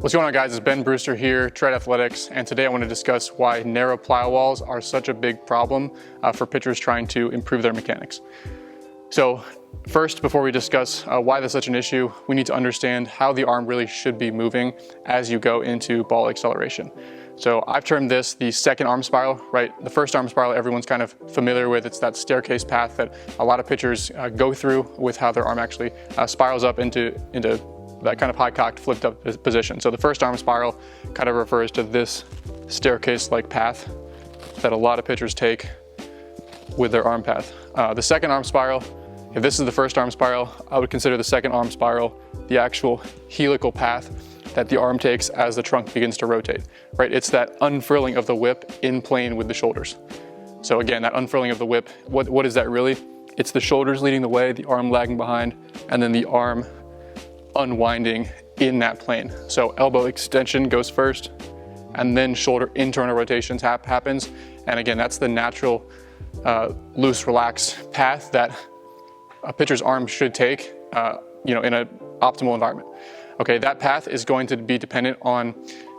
What's going on, guys? It's Ben Brewster here, Tread Athletics, and today I want to discuss why narrow plyo walls are such a big problem for pitchers trying to improve their mechanics. So first, before we discuss why that's such an issue, we need to understand how the arm really should be moving as you go into ball acceleration. So I've termed this the second arm spiral, right? The first arm spiral everyone's kind of familiar with. It's that staircase path that a lot of pitchers go through with how their arm actually spirals up into that kind of high-cocked, flipped up position. So the first arm spiral kind of refers to this staircase-like path that a lot of pitchers take with their arm path. The second arm spiral, if this is the first arm spiral, I would consider the second arm spiral the actual helical path that the arm takes as the trunk begins to rotate, right? It's that unfurling of the whip in plane with the shoulders. So again, that unfurling of the whip, what is that really? It's the shoulders leading the way, the arm lagging behind, and then the arm unwinding in that plane. So elbow extension goes first, and then shoulder internal rotations happens. And again, that's the natural loose, relaxed path that a pitcher's arm should take, in an optimal environment. Okay, that path is going to be dependent on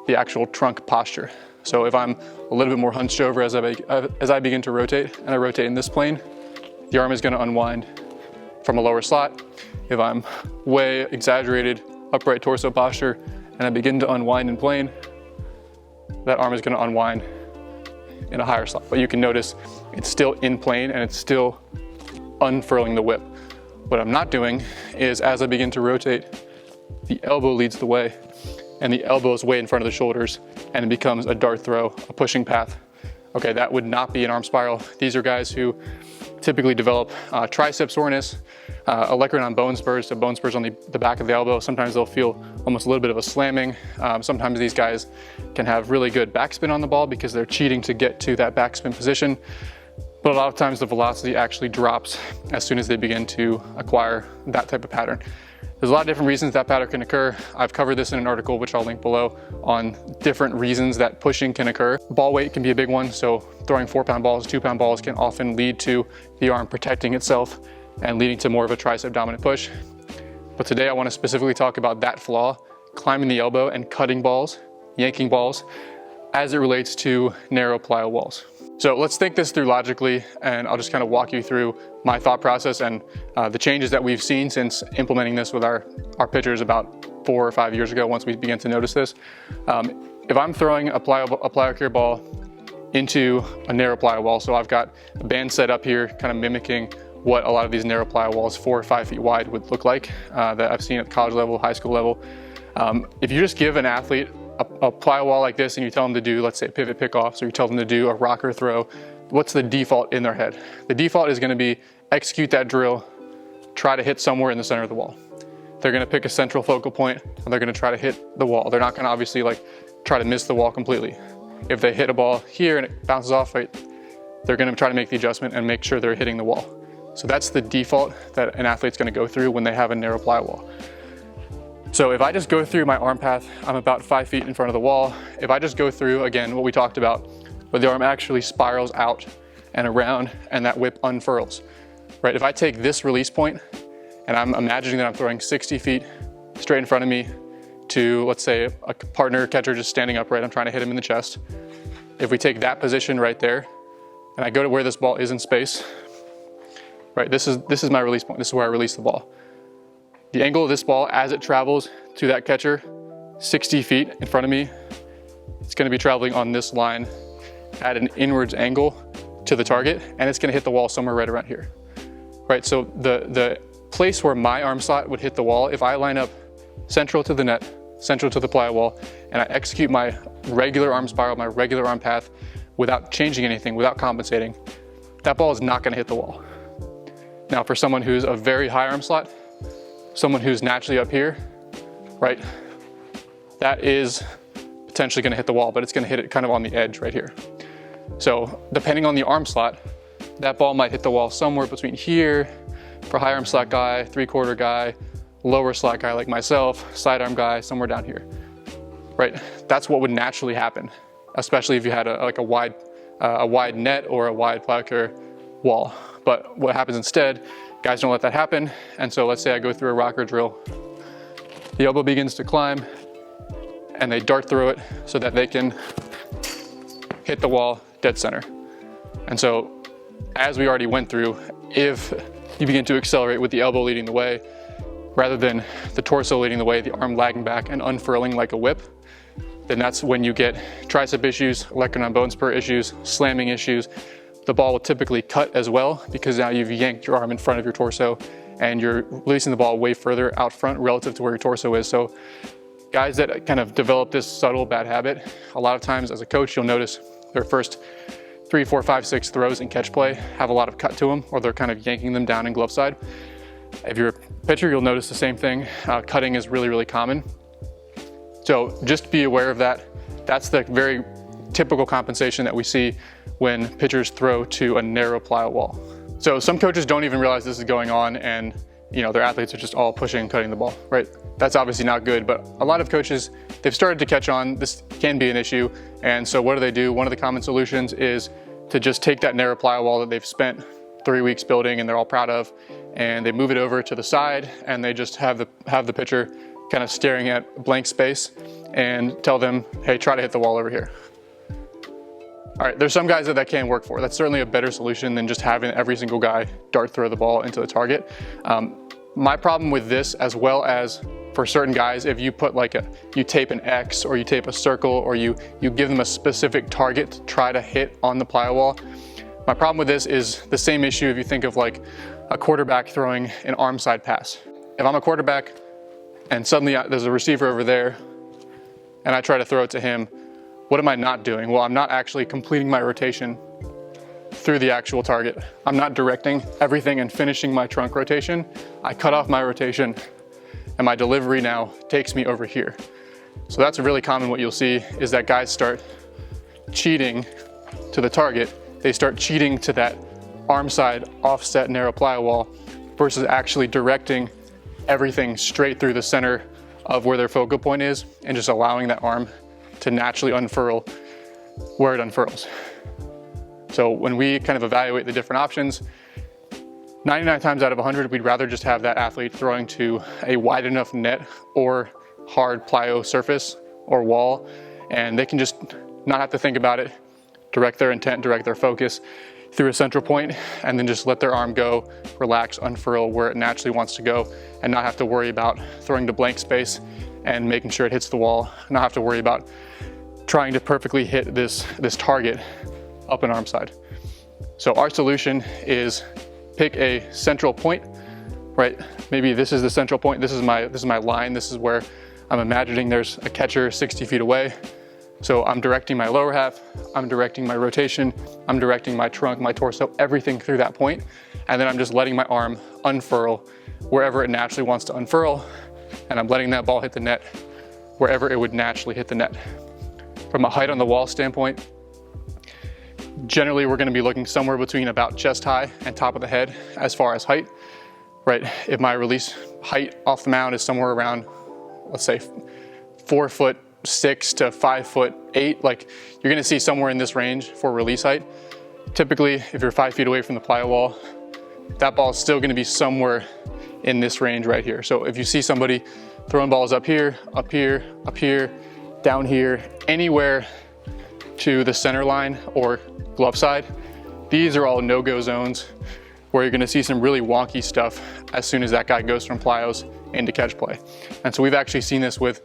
the actual trunk posture. So if I'm a little bit more hunched over as I begin to rotate, and I rotate in this plane, the arm is going to unwind from a lower slot. If I'm way exaggerated upright torso posture and I begin to unwind in plane, that arm is going to unwind in a higher slot. But you can notice it's still in plane and it's still unfurling the whip. What I'm not doing is, as I begin to rotate, the elbow leads the way, and the elbow is way in front of the shoulders, and it becomes a dart throw, a pushing path. Okay, that would not be an arm spiral. These are guys who typically develop tricep soreness, olecranon bone spurs, so bone spurs on the back of the elbow. Sometimes they'll feel almost a little bit of a slamming. Sometimes these guys can have really good backspin on the ball because they're cheating to get to that backspin position. But a lot of times the velocity actually drops as soon as they begin to acquire that type of pattern. There's a lot of different reasons that pattern can occur. I've covered this in an article, which I'll link below, on different reasons that pushing can occur. Ball weight can be a big one. So throwing 4-pound balls, 2-pound balls can often lead to the arm protecting itself and leading to more of a tricep dominant push. But today I want to specifically talk about that flaw, climbing the elbow and cutting balls, yanking balls, as it relates to narrow plyo walls. So let's think this through logically, and I'll just kind of walk you through my thought process and the changes that we've seen since implementing this with our pitchers about 4 or 5 years ago, once we began to notice this. If I'm throwing a Plyocare ball into a narrow plyo wall, so I've got a band set up here, kind of mimicking what a lot of these narrow plyo walls 4 or 5 feet wide would look like, that I've seen at college level, high school level. If you just give an athlete a plyo wall like this and you tell them to do, let's say, pivot pickoffs, or you tell them to do a rocker throw, what's the default in their head? The default is going to be execute that drill, try to hit somewhere in the center of the wall. They're going to pick a central focal point and they're going to try to hit the wall. They're not going to obviously try to miss the wall completely. If they hit a ball here and it bounces off, right, they're going to try to make the adjustment and make sure they're hitting the wall. So that's the default that an athlete's going to go through when they have a narrow plyo wall. So if I just go through my arm path, I'm about 5 feet in front of the wall. If I just go through, again, what we talked about, where the arm actually spirals out and around and that whip unfurls, right? If I take this release point and I'm imagining that I'm throwing 60 feet straight in front of me to, let's say, a partner catcher just standing upright, I'm trying to hit him in the chest. If we take that position right there and I go to where this ball is in space, right? This is my release point. This is where I release the ball. The angle of this ball as it travels to that catcher, 60 feet in front of me, it's going to be traveling on this line at an inwards angle to the target, and it's going to hit the wall somewhere right around here. Right, so the place where my arm slot would hit the wall, if I line up central to the net, central to the plyo wall, and I execute my regular arm spiral, my regular arm path, without changing anything, without compensating, that ball is not going to hit the wall. Now, for someone who's a very high arm slot, someone who's naturally up here, right, that is potentially going to hit the wall, but it's going to hit it kind of on the edge right here. So depending on the arm slot, that ball might hit the wall somewhere between here for high arm slot guy, 3/4 guy, lower slot guy like myself, sidearm guy, somewhere down here, right? That's what would naturally happen, especially if you had a wide net or a wide Plyocare wall. But what happens instead, guys don't let that happen. And so let's say I go through a rocker drill. The elbow begins to climb and they dart through it so that they can hit the wall dead center. And so, as we already went through, if you begin to accelerate with the elbow leading the way, rather than the torso leading the way, the arm lagging back and unfurling like a whip, then that's when you get tricep issues, lectin on bone spur issues, slamming issues. The ball will typically cut as well because now you've yanked your arm in front of your torso and you're releasing the ball way further out front relative to where your torso is. So guys that kind of develop this subtle bad habit, a lot of times as a coach, you'll notice their first 3, 4, 5, 6 throws in catch play have a lot of cut to them, or they're kind of yanking them down in glove side. If you're a pitcher, you'll notice the same thing. Cutting is really, really common. So just be aware of that. That's the very typical compensation that we see when pitchers throw to a narrow plyo wall. So some coaches don't even realize this is going on, and their athletes are just all pushing and cutting the ball, right? That's obviously not good, but a lot of coaches, they've started to catch on. This can be an issue, and so what do? One of the common solutions is to just take that narrow plyo wall that they've spent 3 weeks building and they're all proud of, and they move it over to the side, and they just have the pitcher kind of staring at blank space and tell them, hey, try to hit the wall over here. All right, there's some guys that can work for. That's certainly a better solution than just having every single guy dart throw the ball into the target. My problem with this, as well as for certain guys, if you put you tape an X or you tape a circle or you give them a specific target to try to hit on the plyo wall. My problem with this is the same issue if you think of like a quarterback throwing an arm side pass. If I'm a quarterback and suddenly there's a receiver over there and I try to throw it to him, what am I not doing? Well, I'm not actually completing my rotation through the actual target. I'm not directing everything and finishing my trunk rotation. I cut off my rotation and my delivery now takes me over here. So that's really common. What you'll see is that guys start cheating to the target. They start cheating to that arm side offset narrow plyo wall versus actually directing everything straight through the center of where their focal point is and just allowing that arm to naturally unfurl where it unfurls. So when we kind of evaluate the different options, 99 times out of 100, we'd rather just have that athlete throwing to a wide enough net or hard plyo surface or wall, and they can just not have to think about it, direct their intent, direct their focus through a central point, and then just let their arm go, relax, unfurl where it naturally wants to go, and not have to worry about throwing to blank space and making sure it hits the wall, not have to worry about trying to perfectly hit this target up an arm side. So our solution is pick a central point, right? Maybe this is the central point. This is my line. This is where I'm imagining there's a catcher 60 feet away. So I'm directing my lower half, I'm directing my rotation, I'm directing my trunk, my torso, everything through that point. And then I'm just letting my arm unfurl wherever it naturally wants to unfurl. And I'm letting that ball hit the net wherever it would naturally hit the net. From a height on the wall standpoint, generally we're gonna be looking somewhere between about chest high and top of the head as far as height, right? If my release height off the mound is somewhere around, let's say 4'6" to 5'8", like you're gonna see somewhere in this range for release height. Typically, if you're 5 feet away from the plyo wall, that ball is still gonna be somewhere in this range right here. So if you see somebody throwing balls up here, up here, up here, down here, anywhere to the center line or glove side, these are all no-go zones where you're gonna see some really wonky stuff as soon as that guy goes from plyos into catch play. And so we've actually seen this with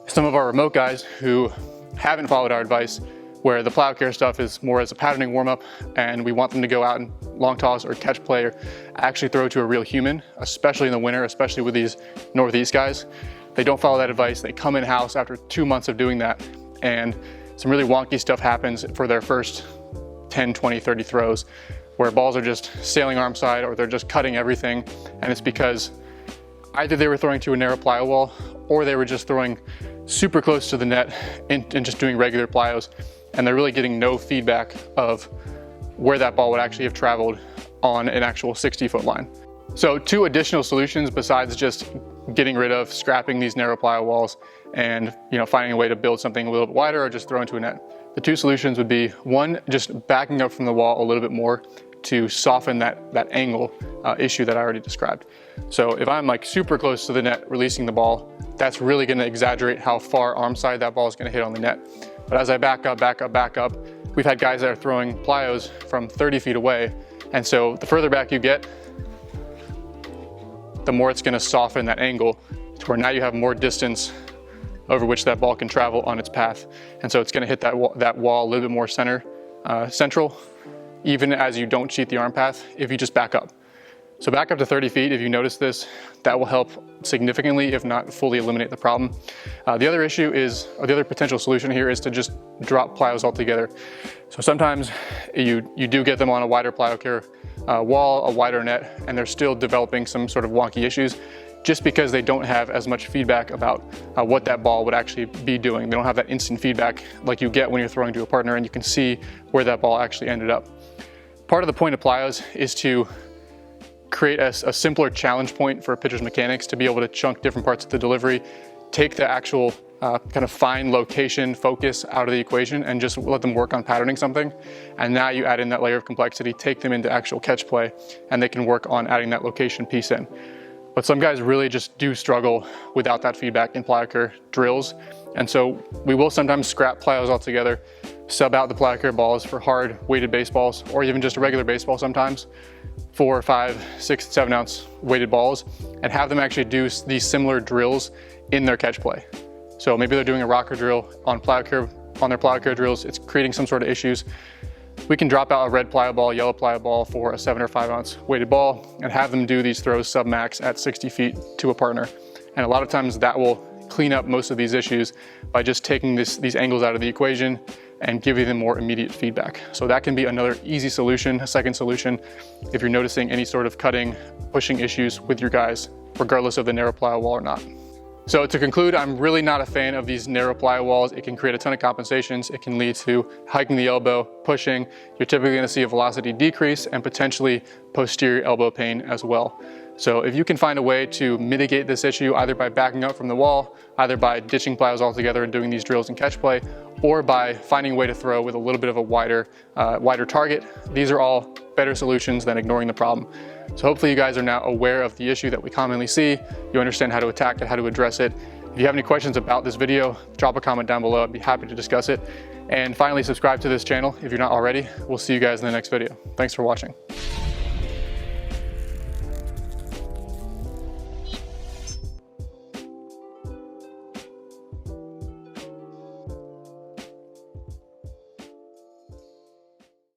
some of our remote guys who haven't followed our advice, where the Plyocare stuff is more as a patterning warm-up, and we want them to go out and long toss or catch play or actually throw to a real human, especially in the winter, especially with these Northeast guys. They don't follow that advice. They come in-house after 2 months of doing that, and some really wonky stuff happens for their first 10, 20, 30 throws, where balls are just sailing arm side or they're just cutting everything, and it's because either they were throwing to a narrow plyo wall or they were just throwing super close to the net and just doing regular plyos, and they're really getting no feedback of where that ball would actually have traveled on an actual 60-foot line. So 2 additional solutions besides just getting rid of scrapping these narrow plyo walls and finding a way to build something a little bit wider or just throw into a net. The 2 solutions would be, 1, just backing up from the wall a little bit more to soften that angle issue that I already described. So if I'm like super close to the net releasing the ball, that's really going to exaggerate how far arm side that ball is going to hit on the net. But as I back up, we've had guys that are throwing plyos from 30 feet away. And so the further back you get, the more it's going to soften that angle to where now you have more distance over which that ball can travel on its path. And so it's going to hit that wall a little bit more central, even as you don't cheat the arm path if you just back up. So back up to 30 feet, if you notice this, that will help significantly, if not fully eliminate the problem. The other issue is, or the other potential solution here is to just drop plyos altogether. So sometimes you do get them on a wider Plyocare wall, a wider net, and they're still developing some sort of wonky issues just because they don't have as much feedback about what that ball would actually be doing. They don't have that instant feedback like you get when you're throwing to a partner and you can see where that ball actually ended up. Part of the point of plyos is to create a simpler challenge point for a pitcher's mechanics to be able to chunk different parts of the delivery, take the actual kind of fine location focus out of the equation and just let them work on patterning something. And now you add in that layer of complexity, take them into actual catch play, and they can work on adding that location piece in. But some guys really just do struggle without that feedback in Plyocare drills. And so we will sometimes scrap plyos altogether, sub out the Plyocare balls for hard weighted baseballs, or even just a regular baseball sometimes, 4, 5, 6, 7 ounce weighted balls, and have them actually do these similar drills in their catch play. So maybe they're doing a rocker drill on their Plyocare drills, it's creating some sort of issues. We can drop out a red plyo ball, yellow plyo ball for a 7 or 5 ounce weighted ball and have them do these throws sub-max at 60 feet to a partner. And a lot of times that will clean up most of these issues by just taking these angles out of the equation and giving them more immediate feedback. So that can be another easy solution, a second solution, if you're noticing any sort of cutting, pushing issues with your guys, regardless of the narrow plyo wall or not. So to conclude, I'm really not a fan of these narrow plyo walls. It can create a ton of compensations. It can lead to hiking the elbow, pushing. You're typically going to see a velocity decrease and potentially posterior elbow pain as well. So if you can find a way to mitigate this issue, either by backing up from the wall, either by ditching plyos altogether and doing these drills in catch play, or by finding a way to throw with a little bit of a wider target, these are all better solutions than ignoring the problem. So hopefully you guys are now aware of the issue that we commonly see. You understand how to attack it, how to address it. If you have any questions about this video, drop a comment down below. I'd be happy to discuss it. And finally, subscribe to this channel if you're not already. We'll see you guys in the next video. Thanks for watching.